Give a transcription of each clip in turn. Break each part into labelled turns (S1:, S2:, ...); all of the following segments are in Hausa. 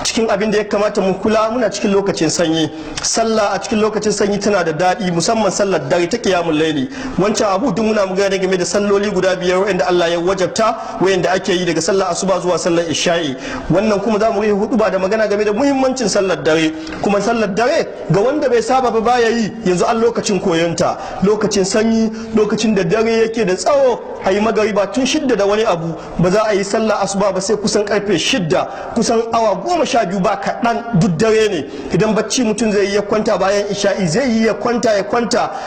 S1: cikin abin da ya kamata mu kula, muna cikin lokacin sanyi. Sallah a cikin lokacin sanyi tana da daɗi, musamman sallar dare ta qiyamul layli. Wancan abu duk muna magana game da salloli guda biyar wanda Allah ya wajabta, wanda ake yi daga sallar asuba zuwa sallar isha'i. Wannan kuma za mu yi hutuba da magana game da muhimmancin sallar dare. Kuma sallar dare ga wanda bai saba ba baya yi, yanzu an lokacin koyonta, lokacin sanyi, lokacin da dare yake da tsawo. A yi magariba tun 6 da wani abu, ba za a yi sallar asuba ba sai kusan karfe 6, kusan awa 12 ba kaɗan, duk dare ne. Idan bacci mutum zai yi ya kwanta bayan isha'i, zai yi ya kwanta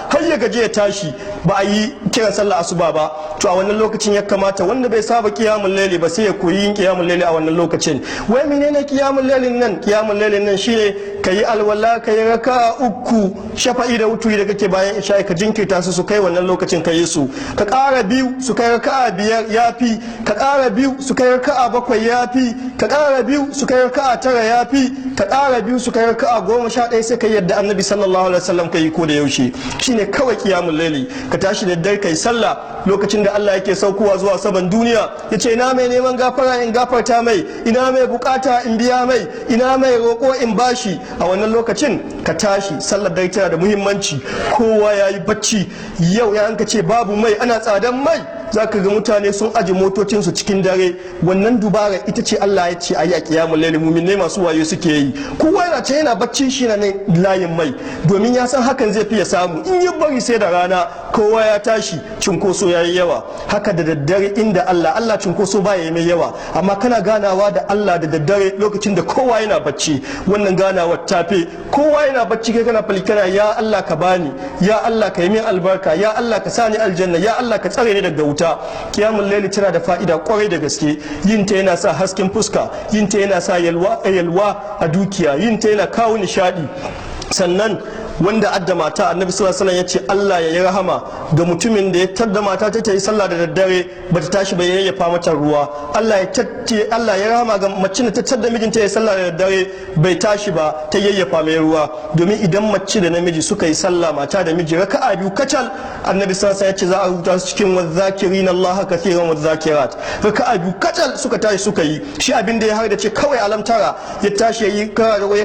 S1: har ya gaje ya tashi, ba a yi kiran sallar asuba ba. To a wannan lokacin ya kamata wanda bai saba qiyamul layli ba sai ya koyi yin qiyamul layli a wannan lokacin. Wai menene qiyamul laylin nan? Qiyamul laylin nan shine kayi alwala, kayi raka'a 3 shafa'i da wuturi da kake bayan isha'i, ka jinkirta su kai wannan lokacin kayi su, ka ƙara 2 su kai raka'a 5 yafi, ka ƙara 2 su kai raka'a 7 yafi, ka ƙara 2 su kai raka'a 9 yafi, ka ƙara 2 su kai raka'a 11 sai kai yadda Annabi sallallahu alaihi wasallam kai ko da yaushe. Shine kawai qiyamul layli. Ka tashi da dare kai sallah lokacin da Allah yake saukowa zuwa saman duniya, yace ina mai neman gafara in gafarta mai, ina mai bukata in biya mai, ina mai roƙo in bashi. A wannan lokacin ka tashi. Sallar dare tana da muhimmanci. Kowa yayi bacci yau, ya anka ce babu mai, ana tsadan mai, zaka ga mutane sun aje motocinsu cikin dare. Wannan dubara ita ce Allah ya ce ayi a qiyamul layli, mu'minai masu wayo suke yi. Kowa yana ce yana bacci shi na layin mai, domin ya san hakan zai fiye samu. In yi bari sai da rana kowa ya tashi, cinkoso yayi yawa. Haka da daddare inda Allah cinkoso baya yi mai yawa, amma kana ganawa da Allah da daddare lokacin da kowa yana bacci. Wannan ganawar tafe, kowa yana bacci kai kana falikana, ya Allah ka bani, ya Allah ka yi min albarka, ya Allah ka sani aljanna, ya Allah ka tsare ni daga wuta. Qiyamul layli tana da fa'ida kwarai da gaske. Yin ta yana sa hasken fuska, yin ta yana sa yalwa a dukiya, yin ta yana kawo nishadi. Sannan wanda adda mata, Annabi sallallahu alaihi wasallam yace Allah ya yi rahama ga mutumin da ya tadda mata ta yi sallah da daddare bata tashi ba, yayyafa mata ruwa. Allah ya rahama ga mace da ta tadda mijinta ya sallah da daddare bai tashi ba, ta yayyafa mai ruwa. Domin idan mace da namiji suka yi sallah, mata da miji raka'a 2 kacal, Annabi sallallahu alaihi wasallam yace za a rubuta su cikin wadh-dhakirina Allah kathiran wadh-dhakirat. Raka'a 2 kacal suka tashi suka yi. Shi abin da ya har da ce kawai alamtara ya tashi ya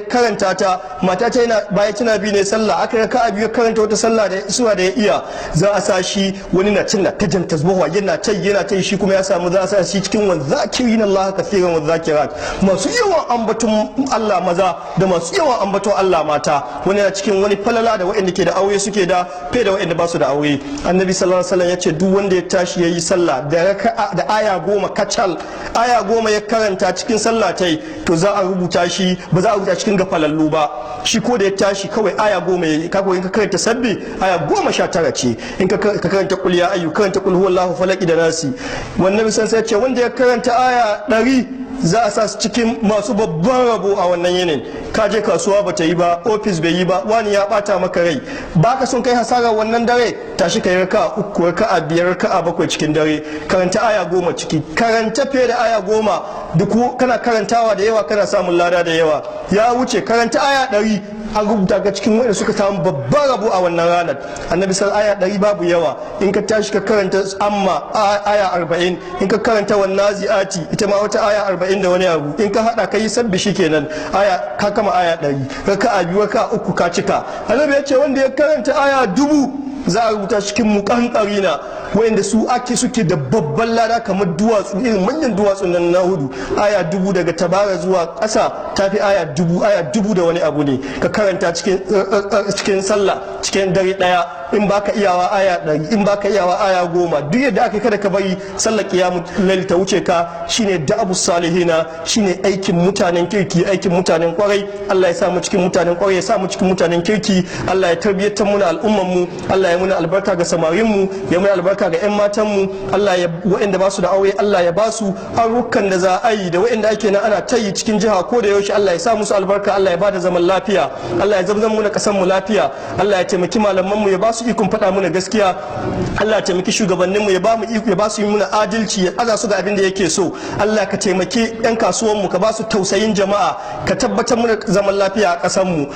S1: karanta ta, mata ta yana baya tana bi ne sallah, aka raka'a 2 karanta wata sallah da isuwa da ya iya, za a sa shi wani na cin ta jan tasbahu yana ta shi kuma ya samu, za a sa shi cikin wadh-dhakirina Allah kathiran wadh-dhakirat, masu yawan ambaton Allah maza da masu yawan ambaton Allah mata. Wani na cikin wani falala da waɗanda ke da aure suke da fe da waɗanda ba su da aure. Annabi sallallahu alaihi wasallam yace duk wanda ya tashi yayi sallah da raka'a da aya 10 kacal, aya 10 ya karanta cikin sallah tai, to za a rubuta shi, ba za a rubuta cikin gafalallu ba. Shi ko da ya tashi kawai aya 10 yayi, kaga in ka karanta sabbi aya 19 ce, in ka karanta qul ya ayyu, karanta qul huwallahu falaq da nasi. Wannan bisan sai ce wanda ya karanta aya 100 za a sa su cikin masu babban rabo a wannan yinin. Ka je kasuwa ba ta yi ba, ofis bai yi ba, wani ya bata maka rai, baka son kai hasara wannan dare, tashi kai raka'a 3, raka'a 5, raka'a 7 cikin dare, karanta aya 10 ciki, karanta fiye da aya 10, duk kana karantawa da yawa kana samun lada da yawa. Ya wuce karanta aya 100, an rubuta ga cikin wanda suka samu babban rabo a wannan ranar. Annabi sallallahu aya 100 babu yawa. In ka tashi ka karanta amma aya 40, in ka karanta wan naziati ita ma wata aya 40 da wani abu, in ka hada kai sabbi shikenan aya ka kama aya 100, raka'a 2 raka'a 3 ka cika. Annabi ya ce wanda ya karanta aya 1000 za a rubuta cikin muqanqarina, wanda su ake suke da babban lada kamar duwatsu, irin manyan duwatsun nan na hudu. Aya 1000 daga tabara zuwa ƙasa tafi aya 1000 da wani abu ne. Ka karanta cikin sallah cikin dare daya, in baka iyawa aya 100, in baka iyawa aya 10. Duk yadda aka kada ka bari sallar qiyamul layl ta wuce ka. Shine da'abus salihina, shine aikin mutanen kirki, aikin mutanen kwarai. Allah ya sa mu cikin mutanen kwarai, ya sa mu cikin mutanen kirki. Allah ya tarbiyatar mu na al'umman mu, Allah ya muna albarka ga samarin mu, ya muna albarka ga 'yan matan mu. Allah ya waɗanda ba su da aure Allah ya ba su arukan da za a yi, da waɗanda ake na ana tayi cikin jiha ko da yaushe. Allah ya sa musu albarka, Allah ya bada zaman lafiya, Allah ya zamzam mu na kasan mu lafiya. Allah ya taimaki malaman mu, ya ba su ikon faɗa muna gaskiya. Allah ya taimaki shugabannin mu, ya ba mu iko, ya ba su yi muna adalci, ya aza su ga abin da yake so. Allah ka taimaki 'yan kasuwan mu, ka ba su tausayin jama'a, ka tabbatar muna zaman lafiya a kasan mu.